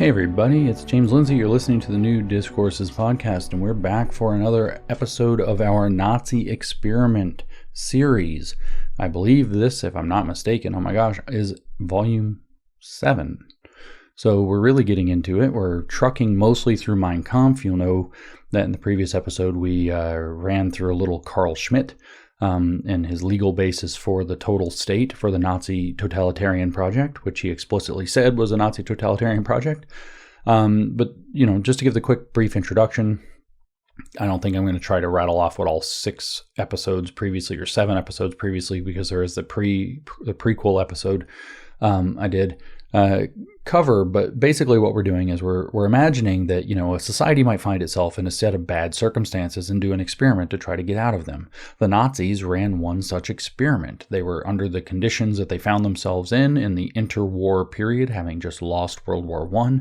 Hey everybody, it's James Lindsay. You're listening to the new Discourses podcast, and we're back for another episode of our Nazi experiment series. I believe this, if I'm not mistaken, oh my gosh, is volume 7. So we're really getting into it. We're trucking mostly through Mein Kampf. You'll know that in the previous episode we ran through a little Carl Schmidt and his legal basis for the total state, for the Nazi totalitarian project, which he explicitly said was a Nazi totalitarian project. But, just to give the quick brief introduction, I don't think I'm going to try to rattle off what all 6 episodes previously or 7 episodes previously, because there is the prequel episode I did cover. But basically what we're doing is we're imagining that, a society might find itself in a set of bad circumstances and do an experiment to try to get out of them. The Nazis ran one such experiment. They were under the conditions that they found themselves in the interwar period, having just lost World War I.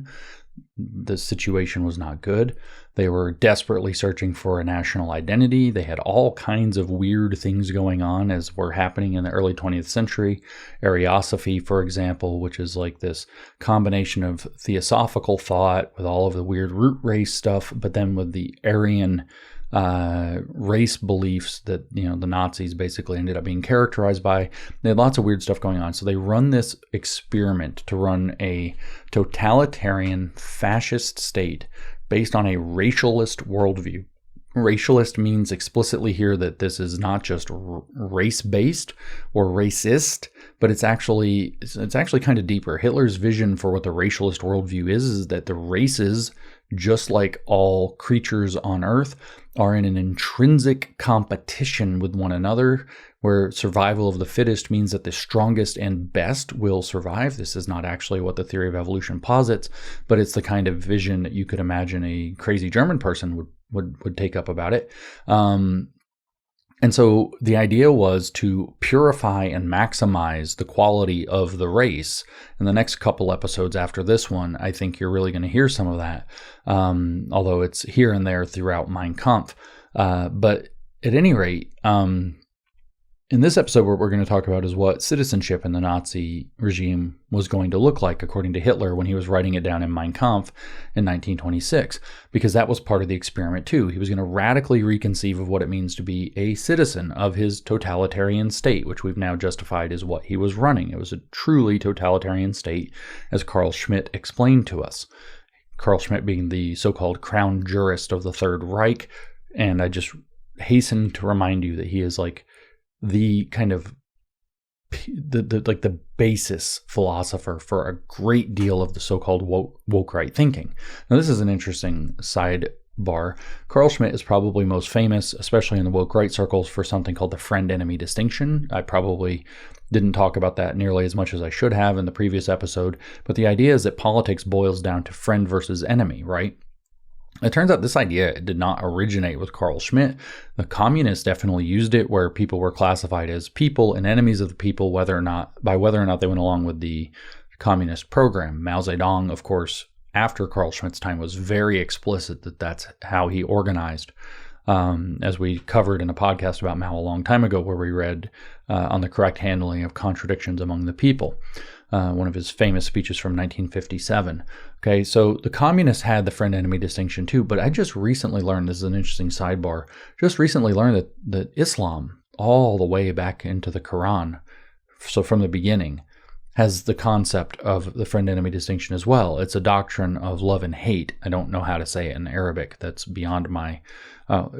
The situation was not good. They were desperately searching for a national identity. They had all kinds of weird things going on as were happening in the early 20th century. Ariosophy, for example, which is like this combination of theosophical thought with all of the weird root race stuff, but then with the Aryan race beliefs that the Nazis basically ended up being characterized by. They had lots of weird stuff going on. So they run this experiment to run a totalitarian fascist state based on a racialist worldview. Racialist means explicitly here that this is not just race-based or racist, but it's actually kind of deeper. Hitler's vision for what the racialist worldview is that the races, just like all creatures on Earth, are in an intrinsic competition with one another, where survival of the fittest means that the strongest and best will survive. This is not actually what the theory of evolution posits, but it's the kind of vision that you could imagine a crazy German person would take up about it. And so the idea was to purify and maximize the quality of the race. In the next couple episodes after this one, I think you're really going to hear some of that, although it's here and there throughout Mein Kampf. But at any rate, in this episode, what we're going to talk about is what citizenship in the Nazi regime was going to look like, according to Hitler, when he was writing it down in Mein Kampf in 1926, because that was part of the experiment too. He was going to radically reconceive of what it means to be a citizen of his totalitarian state, which we've now justified is what he was running. It was a truly totalitarian state, as Carl Schmidt explained to us. Carl Schmidt being the so-called crown jurist of the Third Reich, and I just hasten to remind you that he is like the kind of the basis philosopher for a great deal of the so-called woke right thinking. Now, this is an interesting sidebar. Carl Schmidt is probably most famous, especially in the woke right circles, for something called the friend-enemy distinction. I probably didn't talk about that nearly as much as I should have in the previous episode, but the idea is that politics boils down to friend versus enemy, right? It turns out this idea did not originate with Carl Schmidt. The communists definitely used it, where people were classified as people and enemies of the people, whether or not they went along with the communist program. Mao Zedong, of course, after Carl Schmitt's time, was very explicit that that's how he organized. As we covered in a podcast about Mao a long time ago, where we read on the correct handling of contradictions among the people. One of his famous speeches from 1957. Okay, so the communists had the friend-enemy distinction too, but I just recently learned, this is an interesting sidebar, that Islam, all the way back into the Quran, so from the beginning, has the concept of the friend-enemy distinction as well. It's a doctrine of love and hate. I don't know how to say it in Arabic. That's beyond my,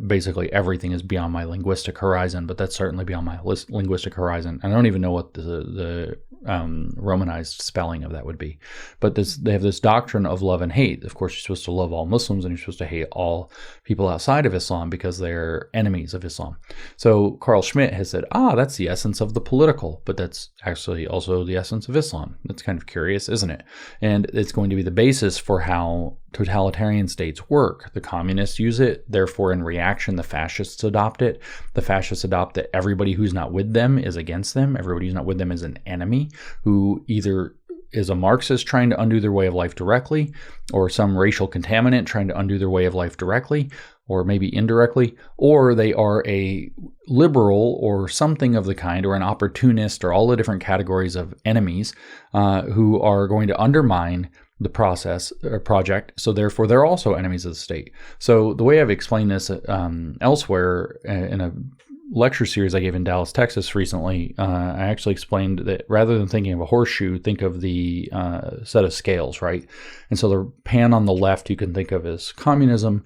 basically everything is beyond my linguistic horizon, but that's certainly beyond my linguistic horizon. I don't even know what the Romanized spelling of that would be. But they have this doctrine of love and hate. Of course, you're supposed to love all Muslims and you're supposed to hate all people outside of Islam because they're enemies of Islam. So Carl Schmidt has said, that's the essence of the political, but that's actually also the essence of Islam. That's kind of curious, isn't it? And it's going to be the basis for how totalitarian states work. The communists use it, therefore in reaction the fascists adopt it. The fascists adopt that everybody who's not with them is against them. Everybody who's not with them is an enemy, who either is a Marxist trying to undo their way of life directly, or some racial contaminant trying to undo their way of life directly, or maybe indirectly, or they are a liberal or something of the kind, or an opportunist, or all the different categories of enemies who are going to undermine the process or project, so therefore they're also enemies of the state. So the way I've explained this elsewhere in a lecture series I gave in Dallas, Texas recently, I actually explained that rather than thinking of a horseshoe, think of the set of scales, right? And so the pan on the left you can think of as communism,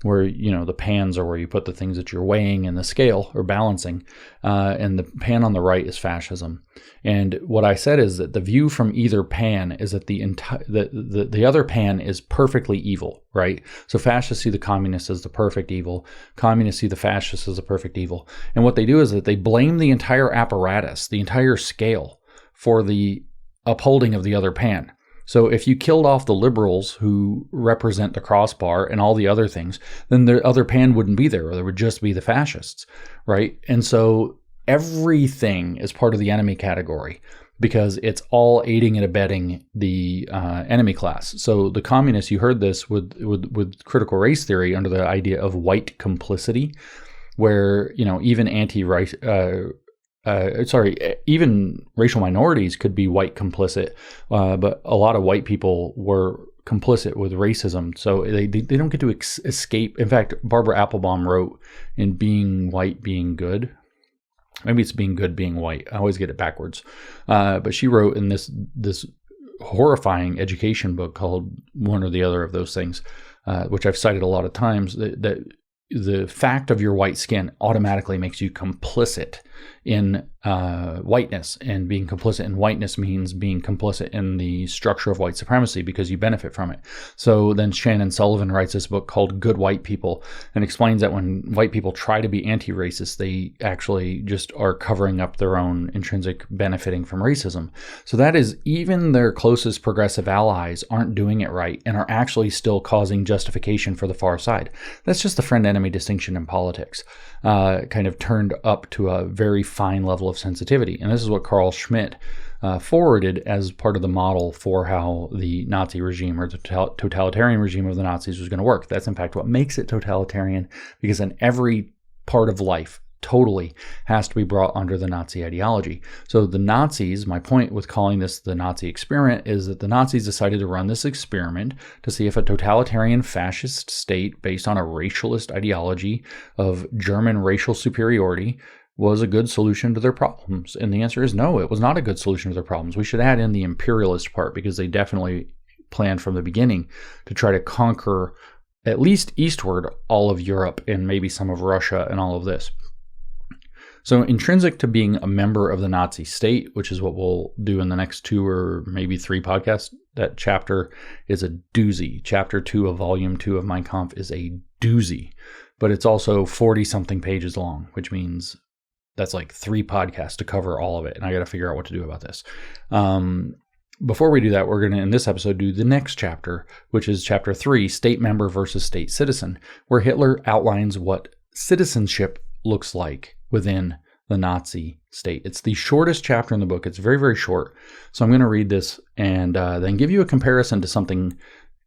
where, the pans are where you put the things that you're weighing in the scale or balancing, and the pan on the right is fascism. And what I said is that the view from either pan is that the other pan is perfectly evil, right? So fascists see the communists as the perfect evil. Communists see the fascists as the perfect evil. And what they do is that they blame the entire apparatus, the entire scale, for the upholding of the other pan. So if you killed off the liberals who represent the crossbar and all the other things, then the other pan wouldn't be there, or there would just be the fascists, right? And so everything is part of the enemy category because it's all aiding and abetting the enemy class. So the communists, you heard this with critical race theory under the idea of white complicity, where, even even racial minorities could be white complicit, but a lot of white people were complicit with racism, so they don't get to escape. In fact, Barbara Applebaum wrote in Being White, Being Good. Maybe it's Being Good, Being White. I always get it backwards. But she wrote in this horrifying education book called One or the Other of Those Things, which I've cited a lot of times, that the fact of your white skin automatically makes you complicit in whiteness, and being complicit in whiteness means being complicit in the structure of white supremacy because you benefit from it. So then Shannon Sullivan writes this book called Good White People and explains that when white people try to be anti-racist, they actually just are covering up their own intrinsic benefiting from racism. So that is, even their closest progressive allies aren't doing it right and are actually still causing justification for the far side. That's just the friend-enemy distinction in politics, kind of turned up to a very fine level of sensitivity. And this is what Carl Schmidt forwarded as part of the model for how the Nazi regime, or the totalitarian regime of the Nazis, was going to work. That's in fact what makes it totalitarian, because in every part of life totally has to be brought under the Nazi ideology. So the Nazis, my point with calling this the Nazi experiment is that the Nazis decided to run this experiment to see if a totalitarian fascist state based on a racialist ideology of German racial superiority was a good solution to their problems. And the answer is no, it was not a good solution to their problems. We should add in the imperialist part, because they definitely planned from the beginning to try to conquer, at least eastward, all of Europe and maybe some of Russia and all of this. So intrinsic to being a member of the Nazi state, which is what we'll do in the next 2 or maybe 3 podcasts, that chapter is a doozy. Chapter 2 of Volume 2 of Mein Kampf is a doozy, but it's also 40-something pages long, which means that's like 3 podcasts to cover all of it, and I got to figure out what to do about this. Before we do that, we're going to, in this episode, do the next chapter, which is chapter 3, State Member versus State Citizen, where Hitler outlines what citizenship looks like within the Nazi state. It's the shortest chapter in the book. It's very, very short. So I'm going to read this and then give you a comparison to something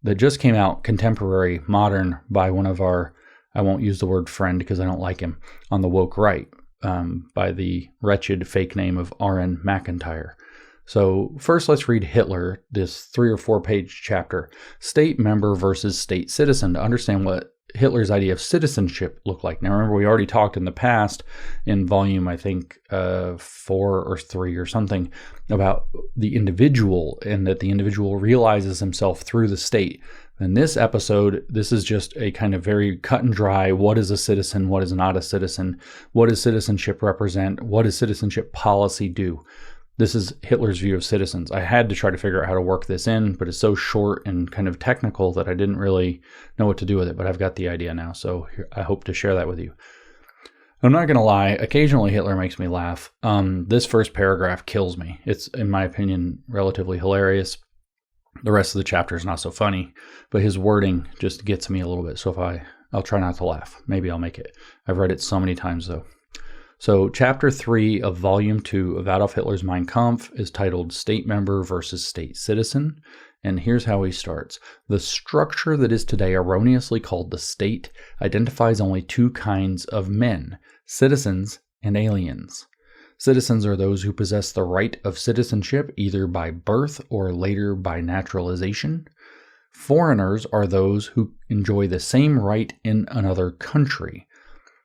that just came out, contemporary, modern, by one of our, I won't use the word friend because I don't like him, on the woke right, by the wretched fake name of R.N. McIntyre. So first, let's read Hitler, this 3 or 4 page chapter, State Member versus State Citizen, to understand what Hitler's idea of citizenship looked like. Now, remember, we already talked in the past in volume, I think, 4 or 3 or something, about the individual, and that the individual realizes himself through the state. In this episode, this is just a kind of very cut and dry, what is a citizen, what is not a citizen, what does citizenship represent, what does citizenship policy do? This is Hitler's view of citizens. I had to try to figure out how to work this in, but it's so short and kind of technical that I didn't really know what to do with it, but I've got the idea now, so I hope to share that with you. I'm not going to lie, occasionally Hitler makes me laugh. This first paragraph kills me. It's, in my opinion, relatively hilarious. The rest of the chapter is not so funny, but his wording just gets me a little bit, so I'll try not to laugh. Maybe I'll make it. I've read it so many times, though. So chapter 3 of volume 2 of Adolf Hitler's Mein Kampf is titled State Member versus State Citizen. And here's how he starts. The structure that is today erroneously called the state identifies only 2 kinds of men, citizens and aliens. Citizens are those who possess the right of citizenship either by birth or later by naturalization. Foreigners are those who enjoy the same right in another country.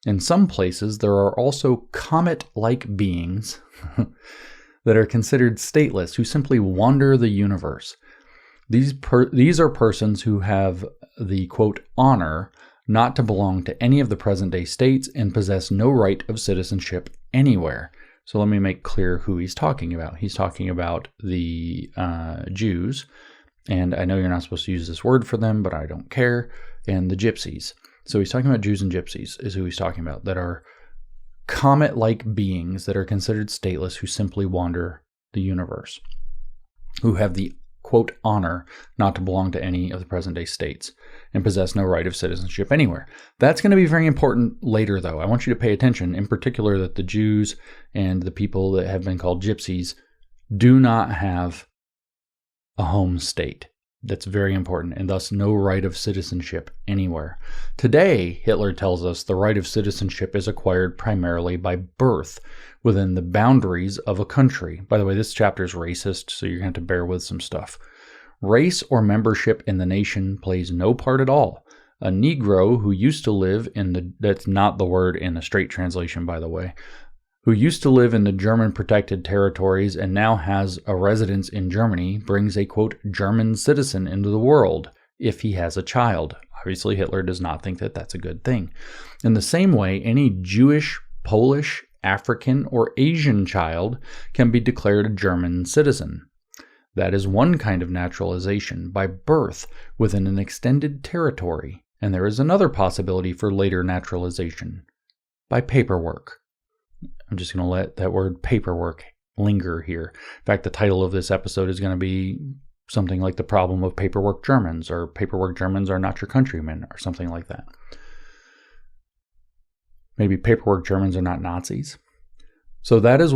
In some places, there are also comet-like beings that are considered stateless, who simply wander the universe. These are persons who have the, quote, honor not to belong to any of the present-day states and possess no right of citizenship anywhere. So let me make clear who he's talking about. He's talking about the Jews, and I know you're not supposed to use this word for them, but I don't care, and the gypsies. So he's talking about Jews and gypsies is who he's talking about, that are comet-like beings that are considered stateless, who simply wander the universe, who have the, quote, honor not to belong to any of the present-day states and possess no right of citizenship anywhere. That's going to be very important later, though. I want you to pay attention, in particular, that the Jews and the people that have been called gypsies do not have a home state. That's very important, and thus no right of citizenship anywhere. Today, Hitler tells us the right of citizenship is acquired primarily by birth within the boundaries of a country. By the way, this chapter is racist, so you're going to have to bear with some stuff. Race or membership in the nation plays no part at all. A Negro who used to live that's not the word in a straight translation, by the way, who used to live in the German protected territories and now has a residence in Germany, brings a, quote, German citizen into the world if he has a child. Obviously, Hitler does not think that that's a good thing. In the same way, any Jewish, Polish, African, or Asian child can be declared a German citizen. That is one kind of naturalization, by birth within an extended territory. And there is another possibility for later naturalization, by paperwork. I'm just going to let that word paperwork linger here. In fact, the title of this episode is going to be something like The Problem of Paperwork Germans, or Paperwork Germans Are Not Your Countrymen, or something like that. Maybe Paperwork Germans Are Not Nazis. So that is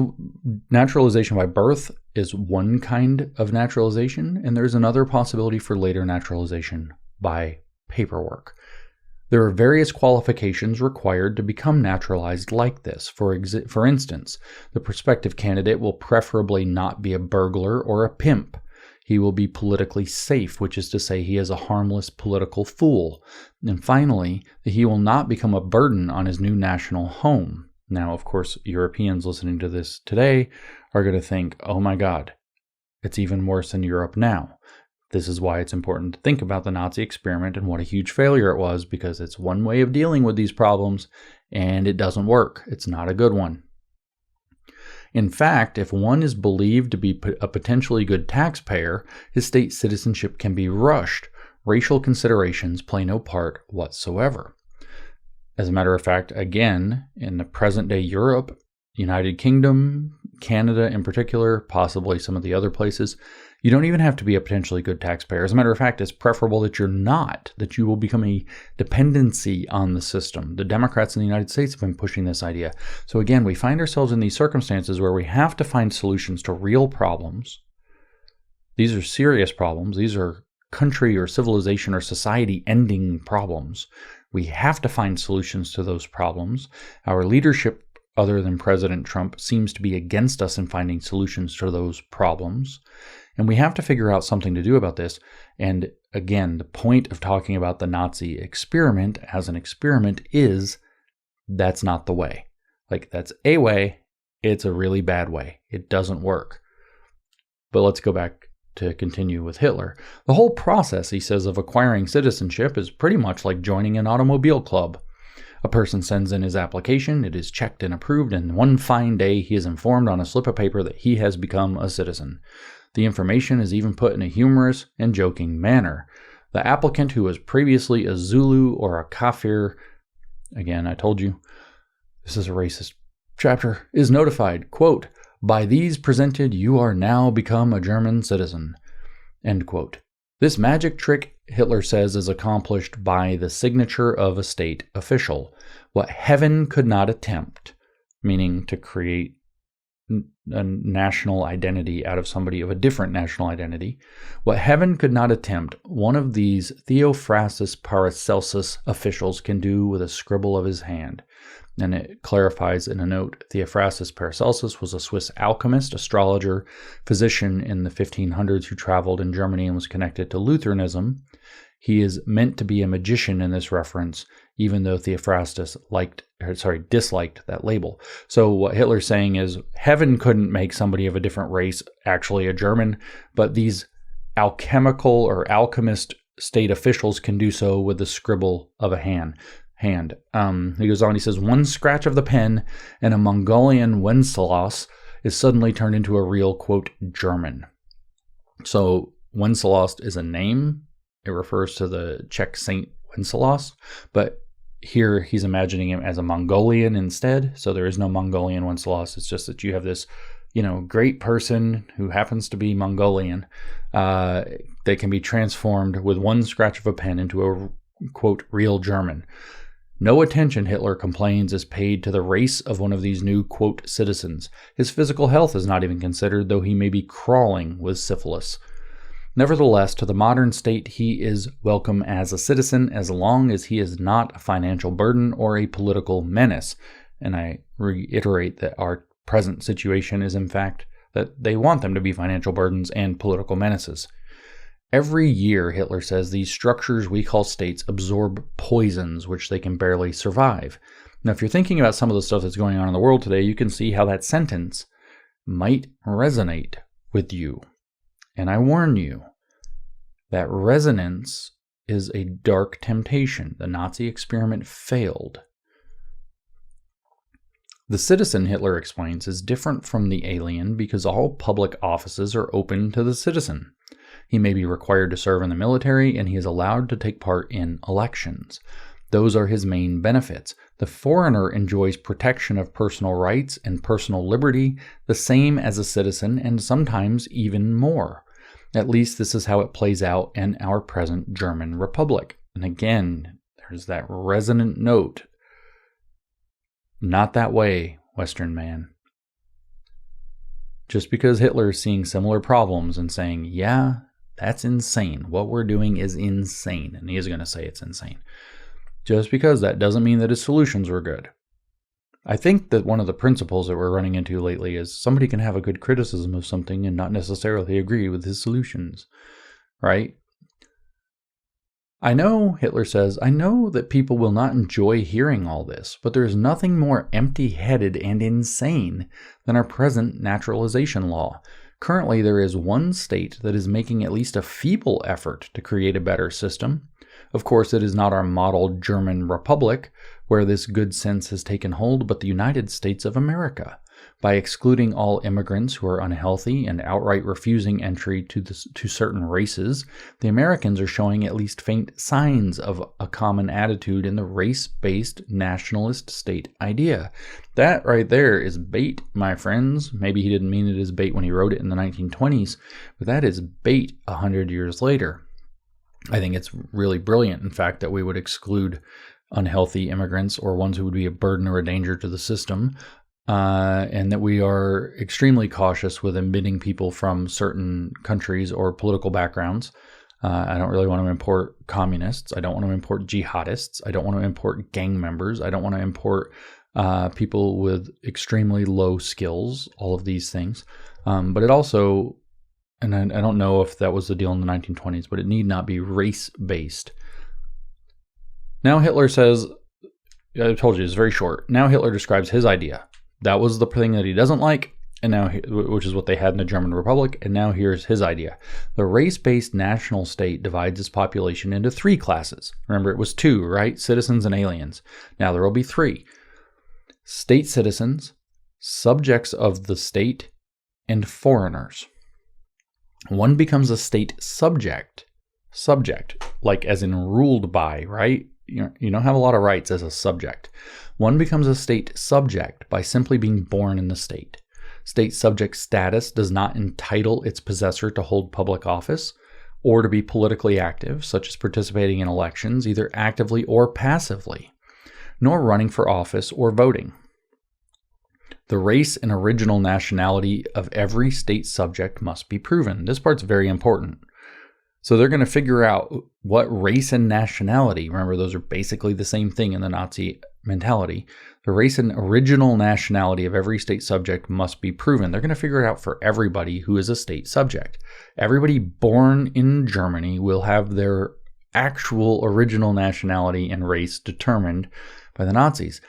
naturalization by birth is one kind of naturalization, and there's another possibility for later naturalization by paperwork. There are various qualifications required to become naturalized like this. For instance, the prospective candidate will preferably not be a burglar or a pimp. He will be politically safe, which is to say he is a harmless political fool. And finally, that he will not become a burden on his new national home. Now, of course, Europeans listening to this today are going to think, oh my God, it's even worse in Europe now. This is why it's important to think about the Nazi experiment and what a huge failure it was, because it's one way of dealing with these problems, and it doesn't work. It's not a good one. In fact, if one is believed to be a potentially good taxpayer, his state citizenship can be rushed. Racial considerations play no part whatsoever. As a matter of fact, again, in the present-day Europe, United Kingdom, Canada in particular, possibly some of the other places, you don't even have to be a potentially good taxpayer. As a matter of fact, it's preferable that you're not, that you will become a dependency on the system. The Democrats in the United States have been pushing this idea. So again, we find ourselves in these circumstances where we have to find solutions to real problems. These are serious problems. These are country or civilization or society ending problems. We have to find solutions to those problems. Our leadership, other than President Trump, seems to be against us in finding solutions to those problems. And we have to figure out something to do about this. And again, the point of talking about the Nazi experiment as an experiment is that's not the way. Like, that's a way. It's a really bad way. It doesn't work. But let's go back to continue with Hitler. The whole process, he says, of acquiring citizenship is pretty much like joining an automobile club. A person sends in his application, it is checked and approved, and one fine day he is informed on a slip of paper that he has become a citizen. The information is even put in a humorous and joking manner. The applicant, who was previously a Zulu or a Kafir, again, I told you, this is a racist chapter, is notified, quote, by these presented you are now become a German citizen, end quote. This magic trick, Hitler says, is accomplished by the signature of a state official. What heaven could not attempt, meaning to create a national identity out of somebody of a different national identity. What heaven could not attempt, one of these Theophrastus Paracelsus officials can do with a scribble of his hand. And it clarifies in a note, Theophrastus Paracelsus was a Swiss alchemist, astrologer, physician in the 1500s who traveled in Germany and was connected to Lutheranism. He is meant to be a magician in this reference, even though Theophrastus disliked that label. So what Hitler's saying is heaven couldn't make somebody of a different race actually a German, but these alchemical or alchemist state officials can do so with the scribble of a hand. He goes on, he says, one scratch of the pen and a Mongolian Wenceslaus is suddenly turned into a real, quote, German. So Wenceslaus is a name. It refers to the Czech Saint Wenceslaus, but here he's imagining him as a Mongolian instead. So there is no Mongolian Wenceslaus. It's just that you have this, great person who happens to be Mongolian that can be transformed with one scratch of a pen into a, quote, real German. No attention, Hitler complains, is paid to the race of one of these new, quote, citizens. His physical health is not even considered, though he may be crawling with syphilis. Nevertheless, to the modern state, he is welcome as a citizen as long as he is not a financial burden or a political menace. And I reiterate that our present situation is, in fact, that they want them to be financial burdens and political menaces. Every year, Hitler says, these structures we call states absorb poisons which they can barely survive. Now, if you're thinking about some of the stuff that's going on in the world today, you can see how that sentence might resonate with you. And I warn you, that resonance is a dark temptation. The Nazi experiment failed. The citizen, Hitler explains, is different from the alien because all public offices are open to the citizen. He may be required to serve in the military, and he is allowed to take part in elections. Those are his main benefits. The foreigner enjoys protection of personal rights and personal liberty, the same as a citizen, and sometimes even more. At least this is how it plays out in our present German Republic. And again, there's that resonant note. Not that way, Western man. Just because Hitler is seeing similar problems and saying, yeah, that's insane. What we're doing is insane. And he is going to say it's insane. Just because that doesn't mean that his solutions were good. I think that one of the principles that we're running into lately is somebody can have a good criticism of something and not necessarily agree with his solutions, right? I know, Hitler says, I know that people will not enjoy hearing all this, but there is nothing more empty-headed and insane than our present naturalization law. Currently, there is one state that is making at least a feeble effort to create a better system. Of course, it is not our model German Republic, where this good sense has taken hold, but the United States of America. By excluding all immigrants who are unhealthy and outright refusing entry to certain races, the Americans are showing at least faint signs of a common attitude in the race-based nationalist state idea. That right there is bait, my friends. Maybe he didn't mean it as bait when he wrote it in the 1920s, but that is bait 100 years later. I think it's really brilliant, in fact, that we would exclude unhealthy immigrants or ones who would be a burden or a danger to the system, and that we are extremely cautious with admitting people from certain countries or political backgrounds. I don't really want to import communists. I don't want to import jihadists. I don't want to import gang members. I don't want to import people with extremely low skills, all of these things. But it also, and I don't know if that was the deal in the 1920s, but it need not be race-based. Now Hitler says, I told you, it's very short. Now Hitler describes his idea. That was the thing that he doesn't like, and now, which is what they had in the German Republic, and now here's his idea. The race-based national state divides its population into 3 classes. Remember, it was 2, right? Citizens and aliens. Now there will be 3. State citizens, subjects of the state, and foreigners. One becomes a state subject, like as in ruled by, right? You don't have a lot of rights as a subject. One becomes a state subject by simply being born in the state. State subject status does not entitle its possessor to hold public office or to be politically active, such as participating in elections, either actively or passively, nor running for office or voting. The race and original nationality of every state subject must be proven. This part's very important. So they're going to figure out what race and nationality, remember those are basically the same thing in the Nazi mentality, the race and original nationality of every state subject must be proven. They're going to figure it out for everybody who is a state subject. Everybody born in Germany will have their actual original nationality and race determined by the Nazis.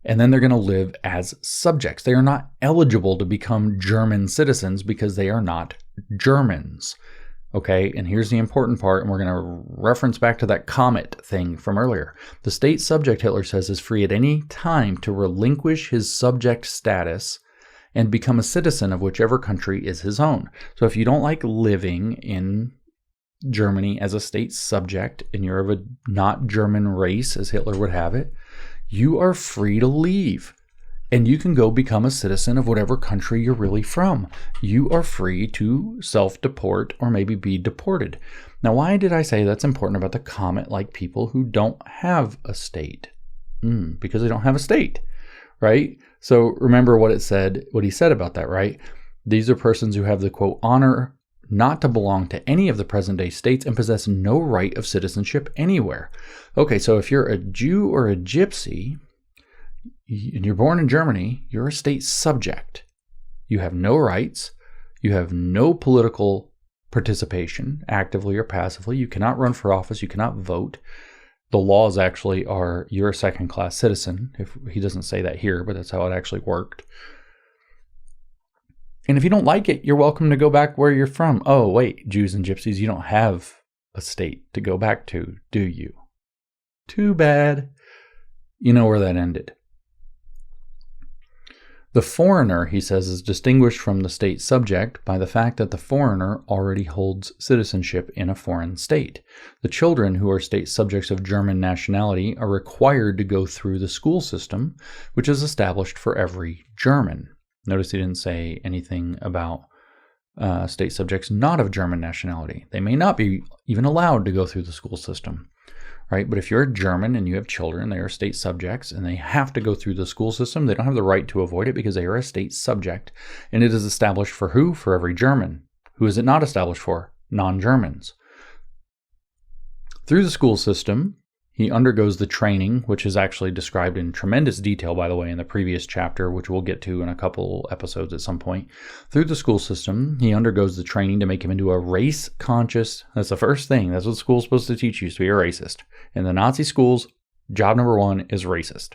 And then they're going to live as subjects. They are not eligible to become German citizens because they are not Germans. Okay, and here's the important part, and we're going to reference back to that comet thing from earlier. The state subject, Hitler says, is free at any time to relinquish his subject status and become a citizen of whichever country is his own. So if you don't like living in Germany as a state subject and you're of a not German race, as Hitler would have it, you are free to leave. And you can go become a citizen of whatever country you're really from. You are free to self-deport or maybe be deported. Now, why did I say that's important about the comet-like people who don't have a state? Because they don't have a state, right? So remember what he said about that, right? These are persons who have the, quote, honor not to belong to any of the present-day states and possess no right of citizenship anywhere. Okay, so if you're a Jew or a Gypsy, and you're born in Germany, you're a state subject. You have no rights. You have no political participation, actively or passively. You cannot run for office. You cannot vote. The laws actually are you're a second-class citizen. If he doesn't say that here, but that's how it actually worked. And if you don't like it, you're welcome to go back where you're from. Oh, wait, Jews and Gypsies, you don't have a state to go back to, do you? Too bad. You know where that ended. The foreigner, he says, is distinguished from the state subject by the fact that the foreigner already holds citizenship in a foreign state. The children who are state subjects of German nationality are required to go through the school system, which is established for every German. Notice he didn't say anything about state subjects not of German nationality. They may not be even allowed to go through the school system. Right? But if you're a German and you have children, they are state subjects and they have to go through the school system. They don't have the right to avoid it because they are a state subject. And it is established for who? For every German. Who is it not established for? Non-Germans. Through the school system, he undergoes the training, which is actually described in tremendous detail, by the way, in the previous chapter, which we'll get to in a couple episodes at some point. Through the school system, he undergoes the training to make him into a race-conscious, that's the first thing, that's what school's supposed to teach you, is to be a racist. In the Nazi schools, job number one is racist.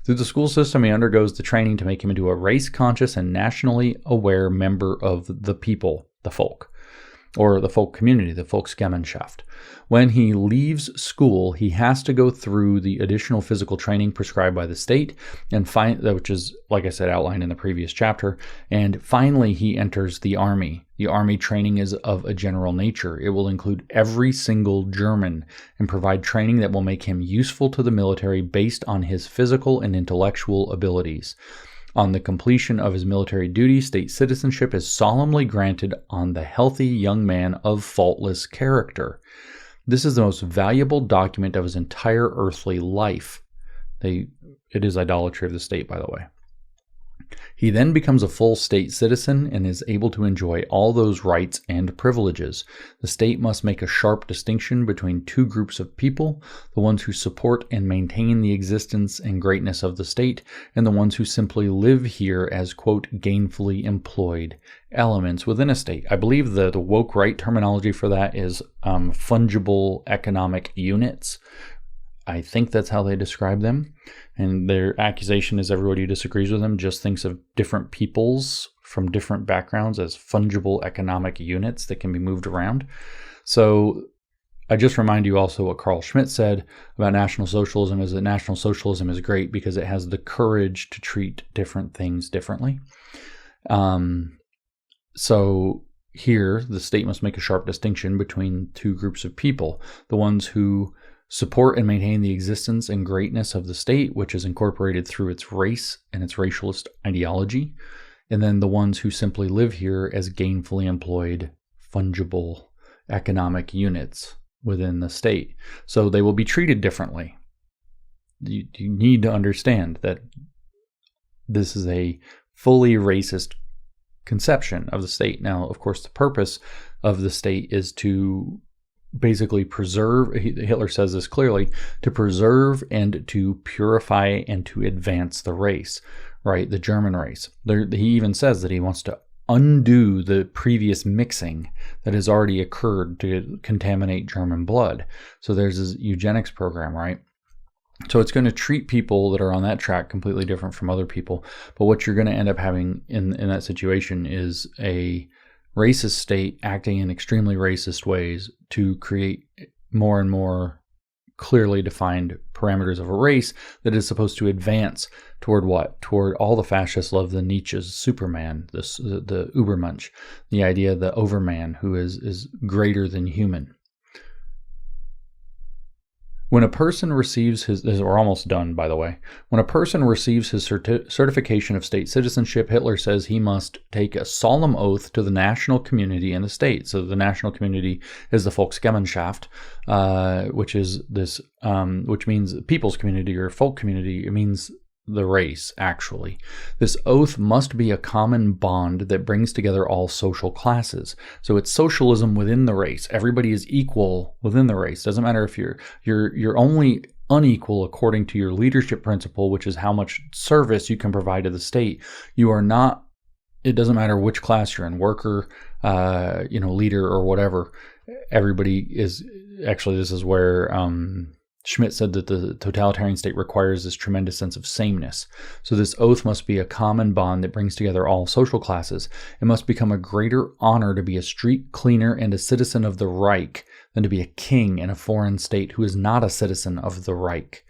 Through the school system, he undergoes the training to make him into a race-conscious and nationally aware member of the people, the folk, or the folk community, the Volksgemeinschaft. When he leaves school, he has to go through the additional physical training prescribed by the state, which is, like I said, outlined in the previous chapter. And finally, he enters the army. The army training is of a general nature. It will include every single German and provide training that will make him useful to the military based on his physical and intellectual abilities. On the completion of his military duty, state citizenship is solemnly granted on the healthy young man of faultless character. This is the most valuable document of his entire earthly life. It is idolatry of the state, by the way. He then becomes a full state citizen and is able to enjoy all those rights and privileges. The state must make a sharp distinction between two groups of people, the ones who support and maintain the existence and greatness of the state, and the ones who simply live here as, quote, gainfully employed elements within a state. I believe the woke right terminology for that is fungible economic units. I think that's how they describe them. And their accusation is everybody who disagrees with them just thinks of different peoples from different backgrounds as fungible economic units that can be moved around. So I just remind you also what Carl Schmidt said about National Socialism is that National Socialism is great because it has the courage to treat different things differently. So here, the state must make a sharp distinction between two groups of people. The ones who support and maintain the existence and greatness of the state, which is incorporated through its race and its racialist ideology, and then the ones who simply live here as gainfully employed, fungible economic units within the state. So they will be treated differently. You need to understand that this is a fully racist conception of the state. Now, of course, the purpose of the state is to basically preserve, Hitler says this clearly, to preserve and to purify and to advance the race, right? The German race. He even says that he wants to undo the previous mixing that has already occurred to contaminate German blood. So there's this eugenics program, right? So it's going to treat people that are on that track completely different from other people. But what you're going to end up having in that situation is a racist state acting in extremely racist ways to create more and more clearly defined parameters of a race that is supposed to advance toward what? Toward all the fascists love the Nietzsche's Superman, the Übermensch, the idea of the overman who is greater than human. When a person receives we're almost done, by the way. When a person receives his certification of state citizenship, Hitler says he must take a solemn oath to the national community and the state. So the national community is the Volksgemeinschaft, which is this, which means people's community or folk community. It means the race, actually. This oath must be a common bond that brings together all social classes. So it's socialism within the race. Everybody is equal within the race. Doesn't matter if you're only unequal according to your leadership principle, which is how much service you can provide to the state. You are not, it doesn't matter which class you're in, worker, leader or whatever. Everybody is, actually this is where Schmidt said that the totalitarian state requires this tremendous sense of sameness. So this oath must be a common bond that brings together all social classes. It must become a greater honor to be a street cleaner and a citizen of the Reich than to be a king in a foreign state who is not a citizen of the Reich.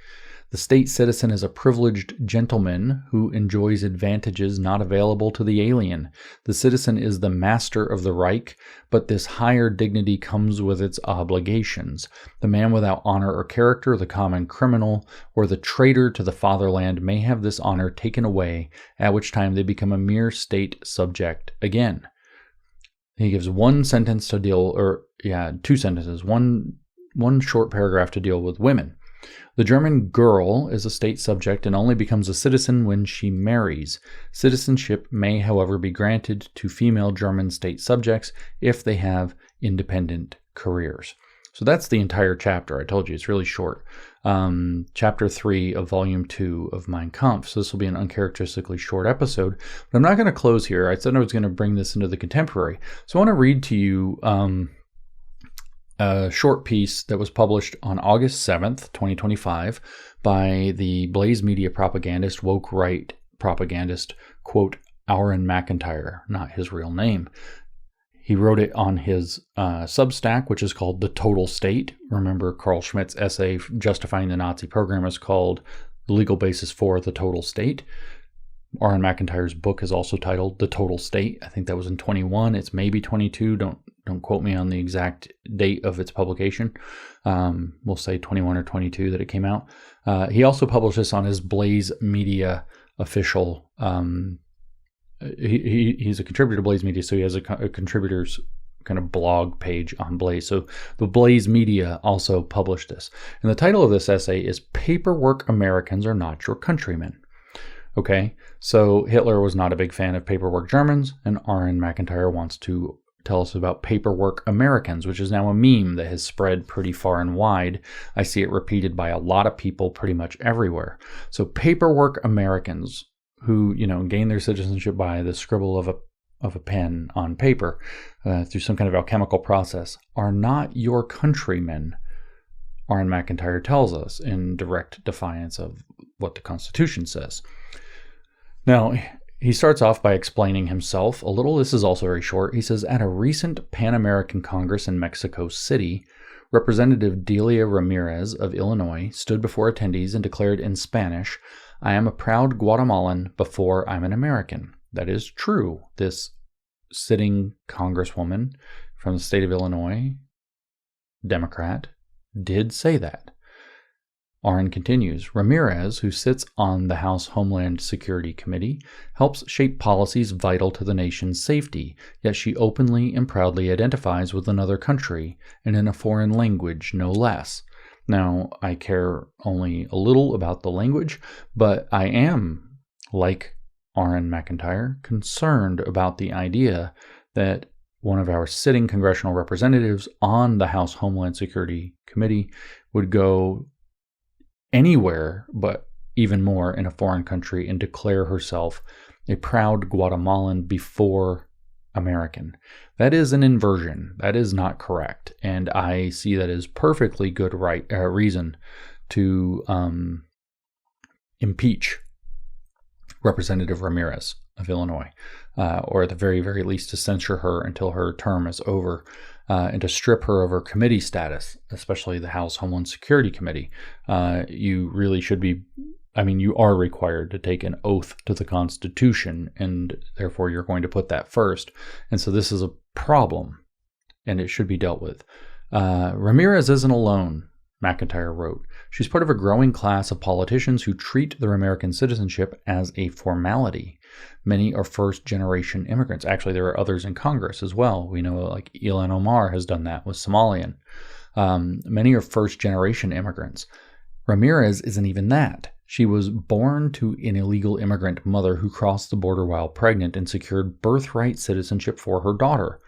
The state citizen is a privileged gentleman who enjoys advantages not available to the alien. The citizen is the master of the Reich, but this higher dignity comes with its obligations. The man without honor or character, the common criminal, or the traitor to the fatherland may have this honor taken away, at which time they become a mere state subject again. He gives one sentence to deal, two sentences, one short paragraph to deal with women. The German girl is a state subject and only becomes a citizen when she marries. Citizenship may, however, be granted to female German state subjects if they have independent careers. So that's the entire chapter. I told you it's really short. Chapter 3 of Volume 2 of Mein Kampf. So this will be an uncharacteristically short episode. But I'm not going to close here. I said I was going to bring this into the contemporary. So I want to read to you a short piece that was published on August 7th, 2025 by the Blaze Media propagandist, woke right propagandist, quote, Aaron McIntyre, not his real name. He wrote it on his Substack, which is called The Total State. Remember, Carl Schmitt's essay justifying the Nazi program is called The Legal Basis for the Total State. Aaron McIntyre's book is also titled The Total State. I think that was in 21. It's maybe 22. Don't quote me on the exact date of its publication. We'll say 21 or 22 that it came out. He also published this on his Blaze Media official. He's a contributor to Blaze Media, so he has a contributor's kind of blog page on Blaze. So the Blaze Media also published this. And the title of this essay is Paperwork Americans Are Not Your Countrymen. Okay, so Hitler was not a big fan of paperwork Germans, and Aaron McIntyre wants to tell us about paperwork Americans, which is now a meme that has spread pretty far and wide. I see it repeated by a lot of people pretty much everywhere. So paperwork Americans who, gain their citizenship by the scribble of a pen on paper through some kind of alchemical process are not your countrymen, Aaron McIntyre tells us in direct defiance of what the Constitution says. Now, he starts off by explaining himself a little. This is also very short. He says, at a recent Pan-American Congress in Mexico City, Representative Delia Ramirez of Illinois stood before attendees and declared in Spanish, I am a proud Guatemalan before I'm an American. That is true. This sitting congresswoman from the state of Illinois, Democrat, did say that. Aaron continues, Ramirez, who sits on the House Homeland Security Committee, helps shape policies vital to the nation's safety, yet she openly and proudly identifies with another country, and in a foreign language, no less. Now, I care only a little about the language, but I am, like Aaron McIntyre, concerned about the idea that one of our sitting congressional representatives on the House Homeland Security Committee would go anywhere, but even more in a foreign country, and declare herself a proud Guatemalan before American. That is an inversion. That is not correct. And I see that as perfectly good reason to impeach Representative Ramirez of Illinois, or at the very, very least to censure her until her term is over, and to strip her of her committee status, especially the House Homeland Security Committee. You really should be, you are required to take an oath to the Constitution, and therefore you're going to put that first. And so this is a problem, and it should be dealt with. Ramirez isn't alone, McIntyre wrote. She's part of a growing class of politicians who treat their American citizenship as a formality. Many are first-generation immigrants. Actually, there are others in Congress as well. We know like Ilhan Omar has done that with Somalian. Many are first-generation immigrants. Ramirez isn't even that. She was born to an illegal immigrant mother who crossed the border while pregnant and secured birthright citizenship for her daughter.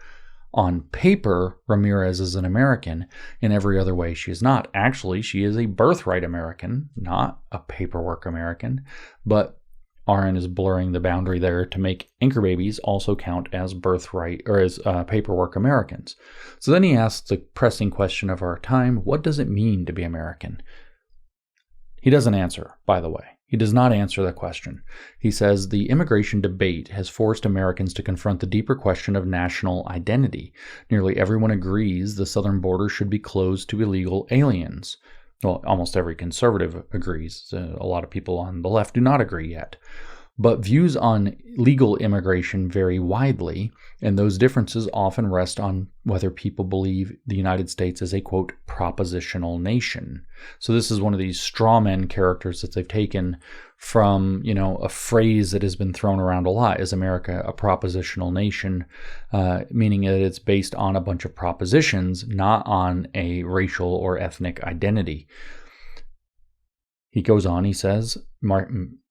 On paper, Ramirez is an American. In every other way, she is not. Actually, she is a birthright American, not a paperwork American. But RN is blurring the boundary there to make anchor babies also count as birthright or as paperwork Americans. So then he asks the pressing question of our time: what does it mean to be American? He doesn't answer, by the way. He does not answer that question. He says the immigration debate has forced Americans to confront the deeper question of national identity. Nearly everyone agrees the southern border should be closed to illegal aliens. Well, almost every conservative agrees. A lot of people on the left do not agree yet. But views on legal immigration vary widely, and those differences often rest on whether people believe the United States is a, quote, propositional nation. So this is one of these straw men characters that they've taken from, a phrase that has been thrown around a lot. Is America a propositional nation? Meaning that it's based on a bunch of propositions, not on a racial or ethnic identity. He goes on, he says,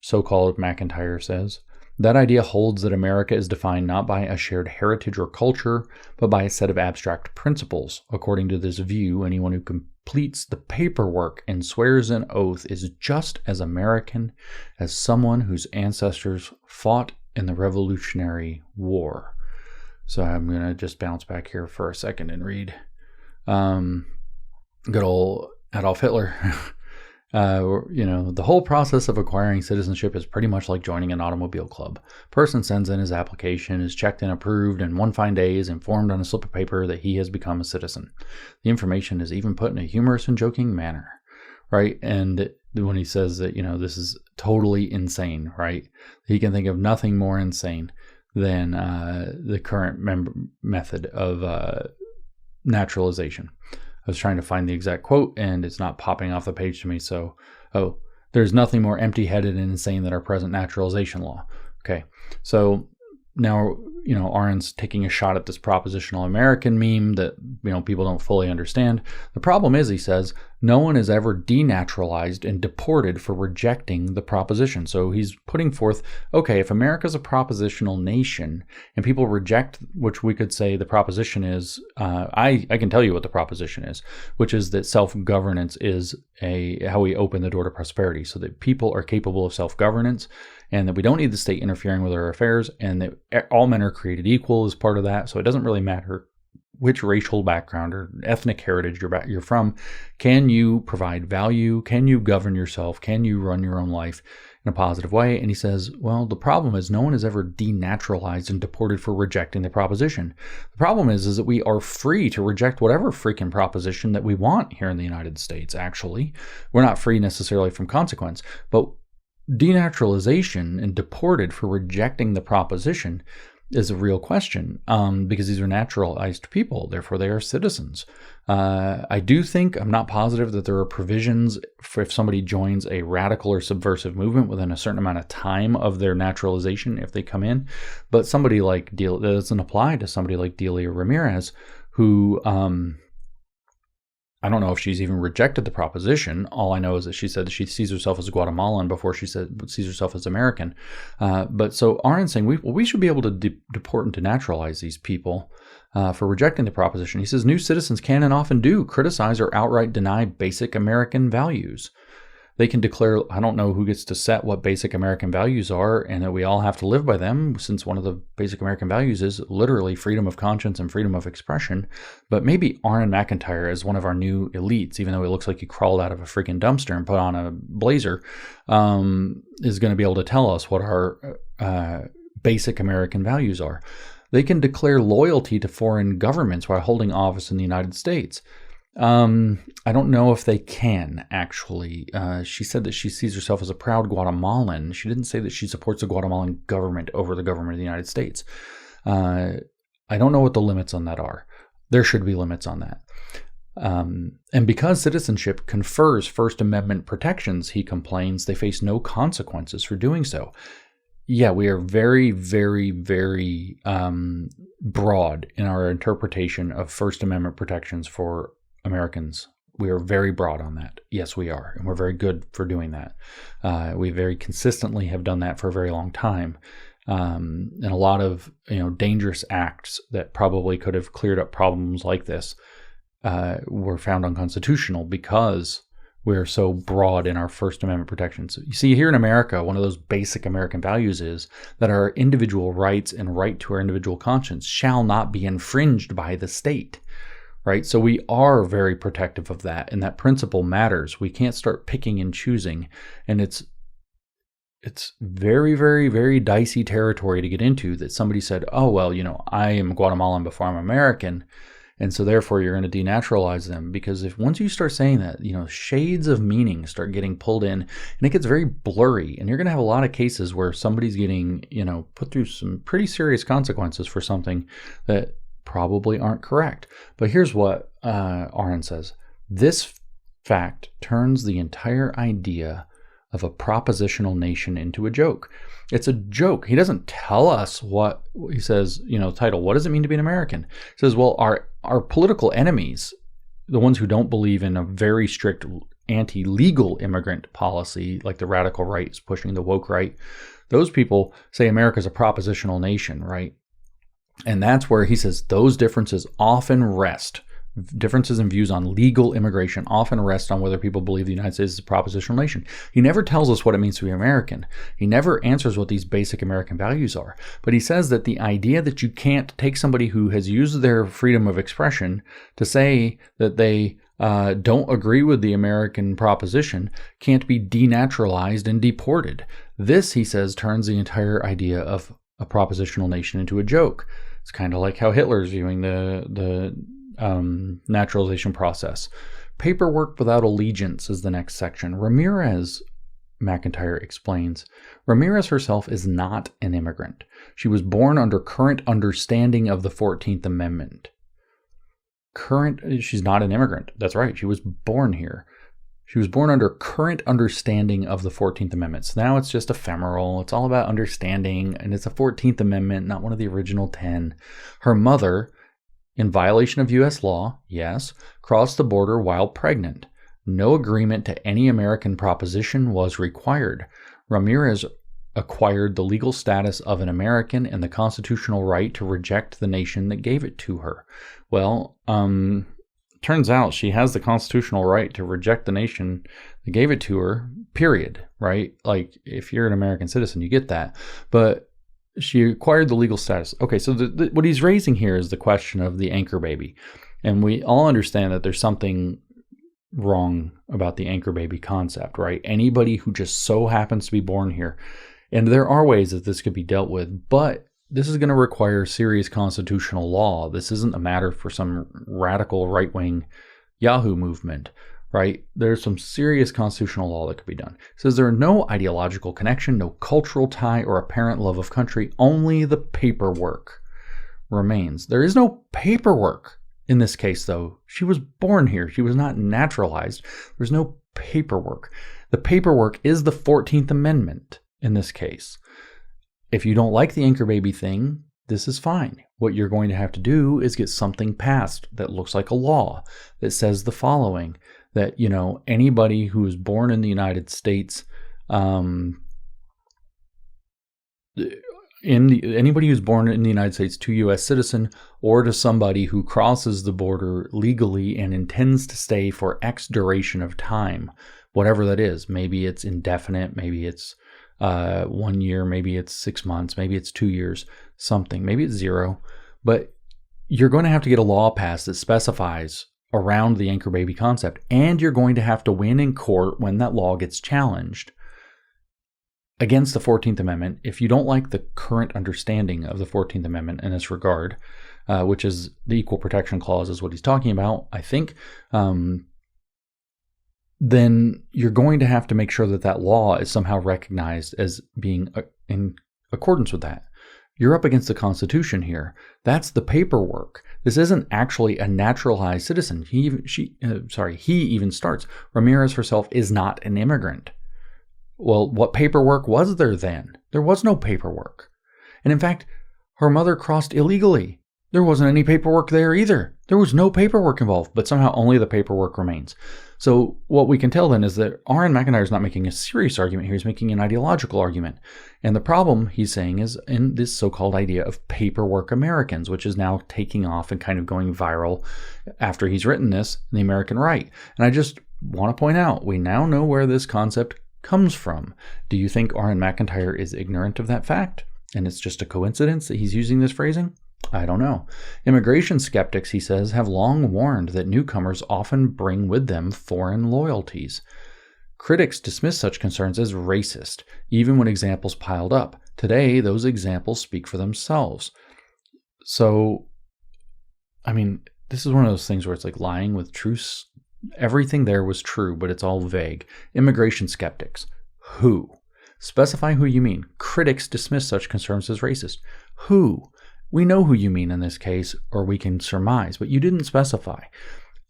so-called McIntyre says, that idea holds that America is defined not by a shared heritage or culture, but by a set of abstract principles. According to this view, anyone who completes the paperwork and swears an oath is just as American as someone whose ancestors fought in the Revolutionary War. So I'm going to just bounce back here for a second and read good old Adolf Hitler. The whole process of acquiring citizenship is pretty much like joining an automobile club. Person sends in his application, is checked and approved, and one fine day is informed on a slip of paper that he has become a citizen. The information is even put in a humorous and joking manner, right? And when he says that, this is totally insane, right? He can think of nothing more insane than the current method of naturalization. I was trying to find the exact quote, and it's not popping off the page to me. So, there's nothing more empty-headed and insane than our present naturalization law. Okay, so now, Aaron's taking a shot at this propositional American meme that, people don't fully understand. The problem is, he says, no one is ever denaturalized and deported for rejecting the proposition. So he's putting forth, okay, if America's a propositional nation and people reject, which we could say the proposition is, I can tell you what the proposition is, which is that self-governance is how we open the door to prosperity, so that people are capable of self-governance, and that we don't need the state interfering with our affairs, and that all men are created equal as part of that. So it doesn't really matter which racial background or ethnic heritage you're from. Can you provide value? Can you govern yourself? Can you run your own life in a positive way? And he says, well, the problem is no one is ever denaturalized and deported for rejecting the proposition. The problem is that we are free to reject whatever freaking proposition that we want here in the United States, actually. We're not free necessarily from consequence, but denaturalization and deported for rejecting the proposition is a real question, because these are naturalized people, therefore they are citizens. I do think, I'm not positive that there are provisions for if somebody joins a radical or subversive movement within a certain amount of time of their naturalization if they come in, but somebody like that doesn't apply to somebody like Delia Ramirez, who I don't know if she's even rejected the proposition. All I know is that she said that she sees herself as Guatemalan before she sees herself as American. But so Aaron's saying we should be able to deport and denaturalize these people. for rejecting the proposition. He says, new citizens can and often do criticize or outright deny basic American values. They can declare, I don't know who gets to set what basic American values are, and that we all have to live by them, since one of the basic American values is literally freedom of conscience and freedom of expression. But maybe Aaron McIntyre, as one of our new elites, even though he looks like he crawled out of a freaking dumpster and put on a blazer, is going to be able to tell us what our basic American values are. They can declare loyalty to foreign governments while holding office in the United States. I don't know if they can, actually. She said that she sees herself as a proud Guatemalan. She didn't say that she supports the Guatemalan government over the government of the United States. I don't know what the limits on that are. There should be limits on that. And because citizenship confers First Amendment protections, he complains, they face no consequences for doing so. Yeah, we are very, very, very broad in our interpretation of First Amendment protections for Americans. We are very broad on that. Yes, we are. And we're very good for doing that. We very consistently have done that for a very long time. And a lot of dangerous acts that probably could have cleared up problems like this were found unconstitutional because we're so broad in our First Amendment protections. You see, here in America, one of those basic American values is that our individual rights and right to our individual conscience shall not be infringed by the state. Right? So we are very protective of that, and that principle matters. We can't start picking and choosing, and it's very, very, very dicey territory to get into that somebody said, oh, well, I am Guatemalan before I'm American, and so therefore you're going to denaturalize them. Because if once you start saying that, shades of meaning start getting pulled in, and it gets very blurry, and you're going to have a lot of cases where somebody's getting, put through some pretty serious consequences for something that probably aren't correct. But here's what Aaron says. This fact turns the entire idea of a propositional nation into a joke. It's a joke. He doesn't tell us what he says, title, what does it mean to be an American? He says, well, our political enemies, the ones who don't believe in a very strict anti-legal immigrant policy, like the radical right is pushing the woke right, those people say America's a propositional nation, right? And that's where he says those differences often rest. Differences in views on legal immigration often rest on whether people believe the United States is a propositional nation. He never tells us what it means to be American. He never answers what these basic American values are. But he says that the idea that you can't take somebody who has used their freedom of expression to say that they don't agree with the American proposition can't be denaturalized and deported. This, he says, turns the entire idea of a propositional nation into a joke. It's kind of like how Hitler's viewing the naturalization process. Paperwork without allegiance is the next section. Ramirez, McIntyre explains, Ramirez herself is not an immigrant. She was born under current understanding of the 14th Amendment. She's not an immigrant. That's right. She was born here. She was born under current understanding of the 14th Amendment. So now it's just ephemeral. It's all about understanding, and it's a 14th Amendment, not one of the original 10. Her mother, in violation of U.S. law, yes, crossed the border while pregnant. No agreement to any American proposition was required. Ramirez acquired the legal status of an American and the constitutional right to reject the nation that gave it to her. Well, turns out she has the constitutional right to reject the nation that gave it to her, period, right? Like, if you're an American citizen, you get that. But she acquired the legal status. Okay, so what he's raising here is the question of the anchor baby. And we all understand that there's something wrong about the anchor baby concept, right? Anybody who just so happens to be born here. And there are ways that this could be dealt with, but this is going to require serious constitutional law. This isn't a matter for some radical right-wing Yahoo movement, right? There's some serious constitutional law that could be done. It says there are no ideological connection, no cultural tie, or apparent love of country. Only the paperwork remains. There is no paperwork in this case, though. She was born here. She was not naturalized. There's no paperwork. The paperwork is the 14th Amendment in this case. If you don't like the anchor baby thing, this is fine. What you're going to have to do is get something passed that looks like a law that says the following, that, anybody who is born in the United States, anybody who's born in the United States to U.S. citizen or to somebody who crosses the border legally and intends to stay for X duration of time, whatever that is. Maybe it's indefinite, maybe it's 1 year, maybe it's 6 months, maybe it's 2 years, something, maybe it's 0. But you're going to have to get a law passed that specifies around the anchor baby concept, and you're going to have to win in court when that law gets challenged against the 14th Amendment. If you don't like the current understanding of the 14th Amendment in this regard, which is the Equal Protection Clause is what he's talking about, I think, then you're going to have to make sure that that law is somehow recognized as being in accordance with that. You're up against the Constitution here. That's the paperwork. This isn't actually a naturalized citizen. He even starts. Ramirez herself is not an immigrant. Well, what paperwork was there then? There was no paperwork. And in fact, her mother crossed illegally. There wasn't any paperwork there either. There was no paperwork involved, but somehow only the paperwork remains. So what we can tell then is that R.N. McIntyre is not making a serious argument here. He's making an ideological argument. And the problem, he's saying, is in this so-called idea of paperwork Americans, which is now taking off and kind of going viral after he's written this in the American right. And I just want to point out, we now know where this concept comes from. Do you think R.N. McIntyre is ignorant of that fact? And it's just a coincidence that he's using this phrasing? I don't know. Immigration skeptics, he says, have long warned that newcomers often bring with them foreign loyalties. Critics dismiss such concerns as racist, even when examples piled up. Today, those examples speak for themselves. So, I mean, this is one of those things where it's like lying with truth. Everything there was true, but it's all vague. Immigration skeptics. Who? Specify who you mean. Critics dismiss such concerns as racist. Who? We know who you mean in this case, or we can surmise, but you didn't specify.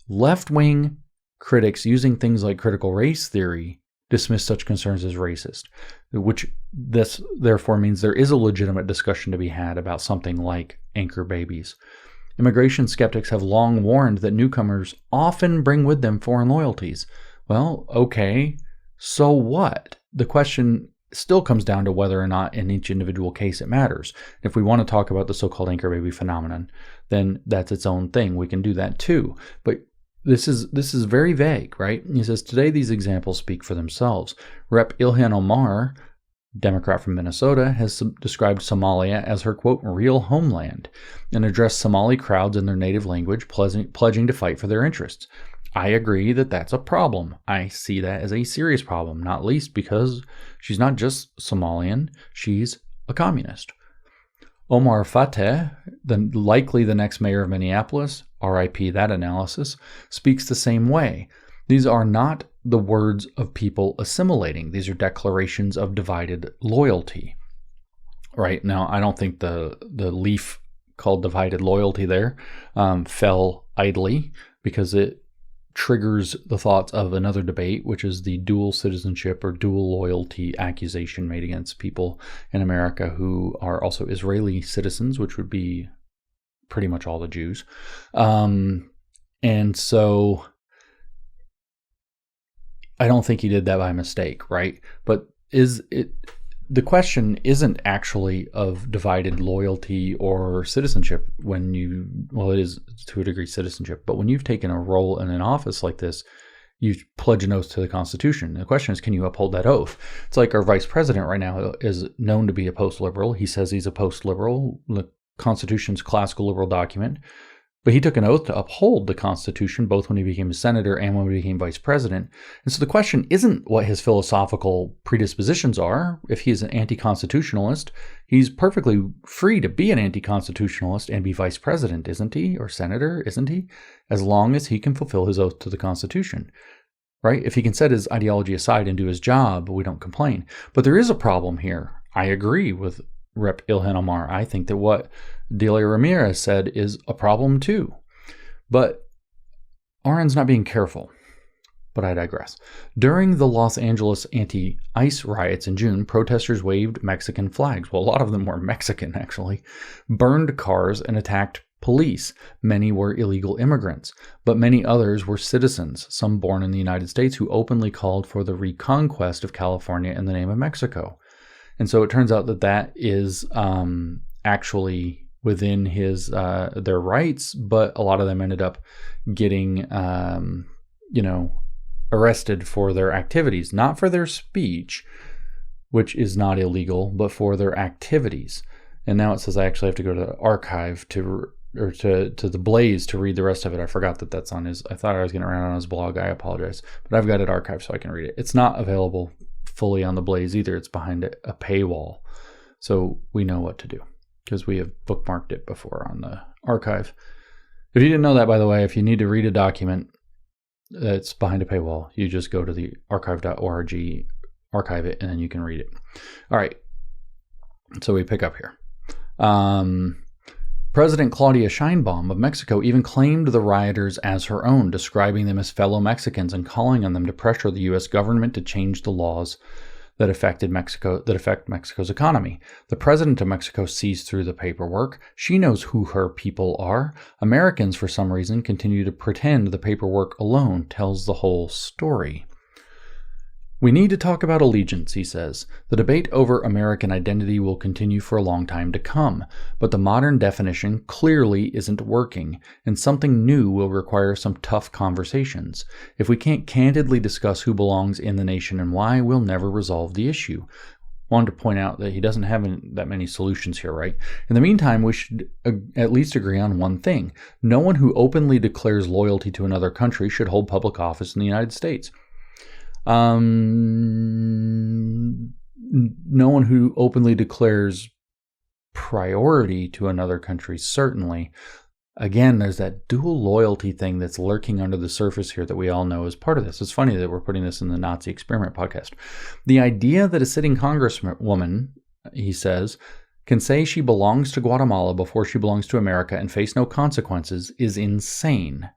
Left-wing critics using things like critical race theory dismiss such concerns as racist, which this therefore means there is a legitimate discussion to be had about something like anchor babies. Immigration skeptics have long warned that newcomers often bring with them foreign loyalties. Well, okay, so what? The question still comes down to whether or not in each individual case it matters. If we want to talk about the so-called anchor baby phenomenon, then that's its own thing. We can do that too. But this is very vague, right? He says, today these examples speak for themselves. Rep. Ilhan Omar, Democrat from Minnesota, has described Somalia as her, quote, real homeland, and addressed Somali crowds in their native language, pledging to fight for their interests. I agree that that's a problem. I see that as a serious problem, not least because she's not just Somalian, she's a communist. Omar Fateh, likely the next mayor of Minneapolis, RIP that analysis, speaks the same way. These are not the words of people assimilating. These are declarations of divided loyalty. Right now, I don't think the leaf called divided loyalty there fell idly, because it triggers the thoughts of another debate, which is the dual citizenship or dual loyalty accusation made against people in America who are also Israeli citizens, which would be pretty much all the Jews. And so I don't think he did that by mistake, right? But the question isn't actually of divided loyalty or citizenship it is to a degree citizenship, but when you've taken a role in an office like this, you pledge an oath to the Constitution. The question is, can you uphold that oath? It's like our vice president right now is known to be a post-liberal. He says he's a post-liberal. The Constitution's classical liberal document. But he took an oath to uphold the Constitution, both when he became a senator and when he became vice president. And so the question isn't what his philosophical predispositions are. If he's an anti-constitutionalist, he's perfectly free to be an anti-constitutionalist and be vice president, isn't he? Or senator, isn't he? As long as he can fulfill his oath to the Constitution, right? If he can set his ideology aside and do his job, we don't complain. But there is a problem here. I agree with Rep. Ilhan Omar. I think that what Delia Ramirez said is a problem too. But RN's not being careful. But I digress. During the Los Angeles anti-ICE riots in June, protesters waved Mexican flags. Well, a lot of them were Mexican, actually. Burned cars and attacked police. Many were illegal immigrants, but many others were citizens, some born in the United States, who openly called for the reconquest of California in the name of Mexico. And so it turns out that is actually within his their rights, but a lot of them ended up getting arrested for their activities, not for their speech, which is not illegal, but for their activities. And now it says I actually have to go to the archive to the Blaze to read the rest of it. I forgot that that's on his. I thought I was going to run it on his blog. I apologize, but I've got it archived so I can read it. It's not available fully on the Blaze either. It's behind a paywall, so we know what to do because we have bookmarked it before on the archive. If you didn't know that, by the way, if you need to read a document that's behind a paywall, you just go to the archive.org, archive it, and then you can read it. All right, so we pick up here. President Claudia Sheinbaum of Mexico even claimed the rioters as her own, describing them as fellow Mexicans and calling on them to pressure the U.S. government to change the laws that affect Mexico's economy. The president of Mexico sees through the paperwork. She knows who her people are. Americans, for some reason, continue to pretend the paperwork alone tells the whole story. We need to talk about allegiance, he says. The debate over American identity will continue for a long time to come, but the modern definition clearly isn't working, and something new will require some tough conversations. If we can't candidly discuss who belongs in the nation and why, we'll never resolve the issue. Wanted to point out that he doesn't have that many solutions here, right? In the meantime, we should at least agree on one thing. No one who openly declares loyalty to another country should hold public office in the United States. No one who openly declares priority to another country, certainly. Again, there's that dual loyalty thing that's lurking under the surface here that we all know is part of this. It's funny that we're putting this in the Nazi Experiment podcast. The idea that a sitting congresswoman, he says, can say she belongs to Guatemala before she belongs to America and face no consequences is insane.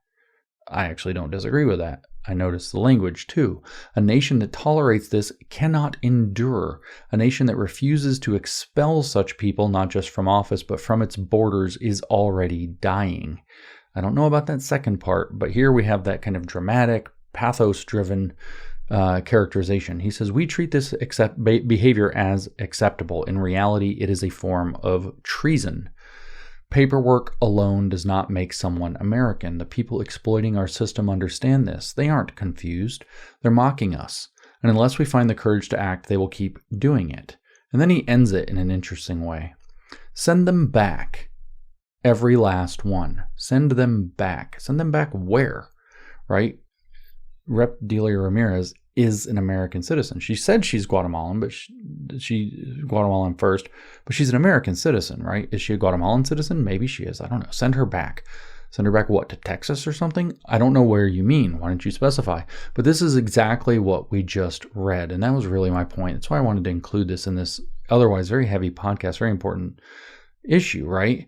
I actually don't disagree with that. I notice the language too. A nation that tolerates this cannot endure. A nation that refuses to expel such people, not just from office, but from its borders, is already dying. I don't know about that second part, but here we have that kind of dramatic, pathos-driven characterization. He says, we treat this behavior as acceptable. In reality, it is a form of treason. Paperwork alone does not make someone American. The people exploiting our system understand this. They aren't confused. They're mocking us. And unless we find the courage to act, they will keep doing it. And then he ends it in an interesting way. Send them back. Every last one. Send them back. Send them back where? Right? Rep. Delia Ramirez is an American citizen. She said she's Guatemalan, but she's Guatemalan first, but she's an American citizen, right? Is she a Guatemalan citizen? Maybe she is. I don't know. Send her back. Send her back what, to Texas or something? I don't know where you mean. Why don't you specify? But this is exactly what we just read, and that was really my point. That's why I wanted to include this in this otherwise very heavy podcast, very important issue, right?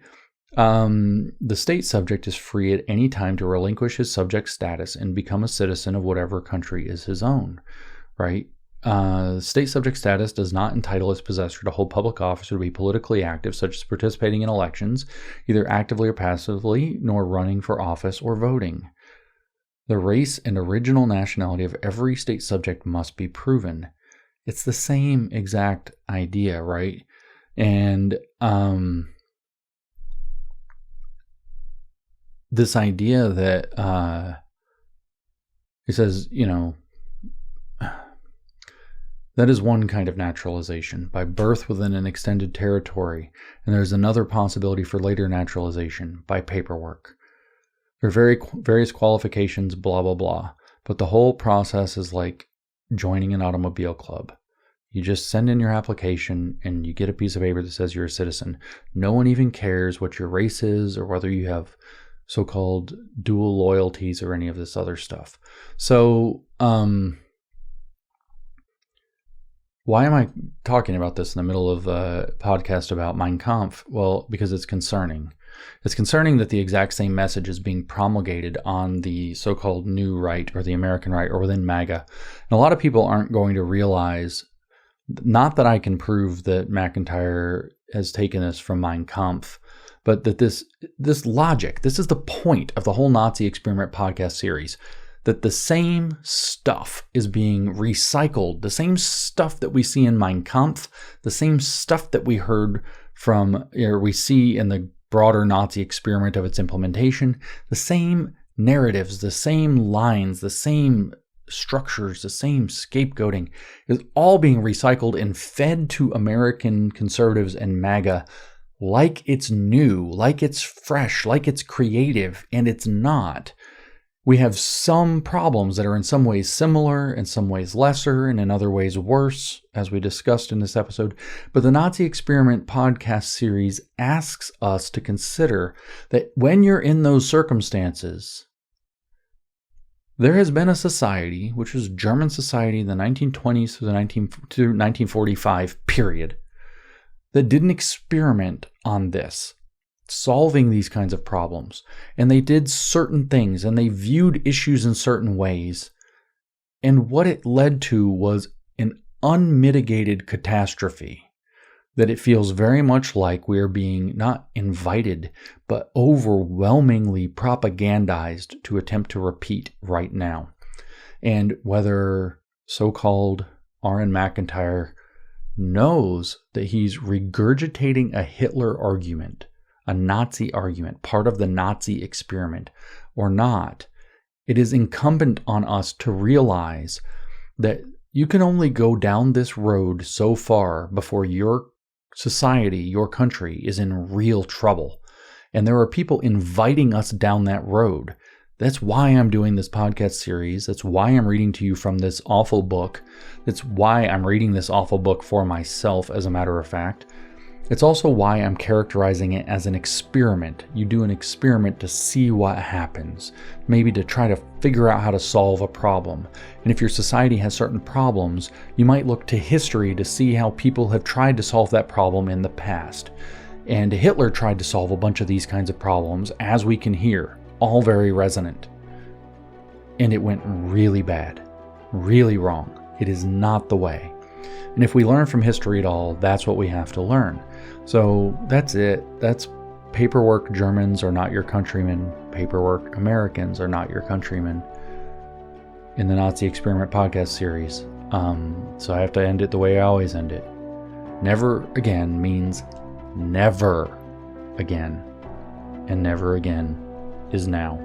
The state subject is free at any time to relinquish his subject status and become a citizen of whatever country is his own, right? State subject status does not entitle its possessor to hold public office or to be politically active, such as participating in elections, either actively or passively, nor running for office or voting. The race and original nationality of every state subject must be proven. It's the same exact idea, right? And, this idea that he says, that is one kind of naturalization, by birth within an extended territory, and there's another possibility for later naturalization, by paperwork. There are various qualifications, blah, blah, blah, but the whole process is like joining an automobile club. You just send in your application and you get a piece of paper that says you're a citizen. No one even cares what your race is or whether you have so-called dual loyalties or any of this other stuff. So, why am I talking about this in the middle of a podcast about Mein Kampf? Well, because it's concerning. It's concerning that the exact same message is being promulgated on the so-called new right or the American right or within MAGA. And a lot of people aren't going to realize, not that I can prove that McIntyre has taken this from Mein Kampf, but that this logic, this is the point of the whole Nazi Experiment podcast series, that the same stuff is being recycled, the same stuff that we see in Mein Kampf, the same stuff that we heard from, or we see in the broader Nazi experiment of its implementation, the same narratives, the same lines, the same structures, the same scapegoating is all being recycled and fed to American conservatives and MAGA like it's new, like it's fresh, like it's creative, and it's not. We have some problems that are in some ways similar, in some ways lesser, and in other ways worse, as we discussed in this episode. But the Nazi Experiment podcast series asks us to consider that when you're in those circumstances, there has been a society, which was German society in the 1920s to 1945 period, that didn't experiment on this, solving these kinds of problems. And they did certain things, and they viewed issues in certain ways. And what it led to was an unmitigated catastrophe that it feels very much like we are being not invited, but overwhelmingly propagandized to attempt to repeat right now. And whether so-called R.N. McIntyre knows that he's regurgitating a Hitler argument, a Nazi argument, part of the Nazi experiment, or not, it is incumbent on us to realize that you can only go down this road so far before your society, your country, is in real trouble. And there are people inviting us down that road. That's why I'm doing this podcast series. That's why I'm reading to you from this awful book. That's why I'm reading this awful book for myself, as a matter of fact. It's also why I'm characterizing it as an experiment. You do an experiment to see what happens, maybe to try to figure out how to solve a problem. And if your society has certain problems, you might look to history to see how people have tried to solve that problem in the past. And Hitler tried to solve a bunch of these kinds of problems, as we can hear, all very resonant. And it went really bad, really wrong. It is not the way. And if we learn from history at all, that's what we have to learn. So that's it. That's paperwork Germans are not your countrymen. Paperwork Americans are not your countrymen in the Nazi Experiment podcast series. So I have to end it the way I always end it. Never again means never again. And never again is now.